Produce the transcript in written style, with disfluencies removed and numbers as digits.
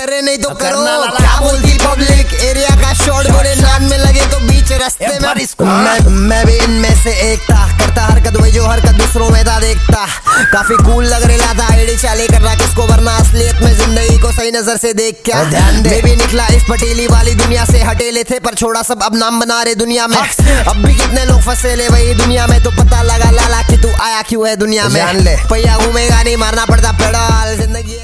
करे नहीं तो करो। क्या बोलती पब्लिक, एरिया का शॉट बोले नान में लगे तो बीच रास्ते में। मैं भी इनमें से एक था, करता हरकत वही जो हरकत दूसरों में था देखता। काफी कूल लग रहा था, एडी चाले कर रहा किसको, वरना असलियत में जिंदगी को सही नजर से देख क्या। ध्यान दे, भी निकला इस पटेली वाली दुनिया से, हटेले थे पर छोड़ा सब, अब नाम बना रहे दुनिया में। अब भी कितने लोग फंसे ले वही दुनिया में, तो पता लगा लाला कि तू आया क्यों है दुनिया में। जान ले, पहिया घूमेगा नहीं, मारना पड़ता पेडल, जिंदगी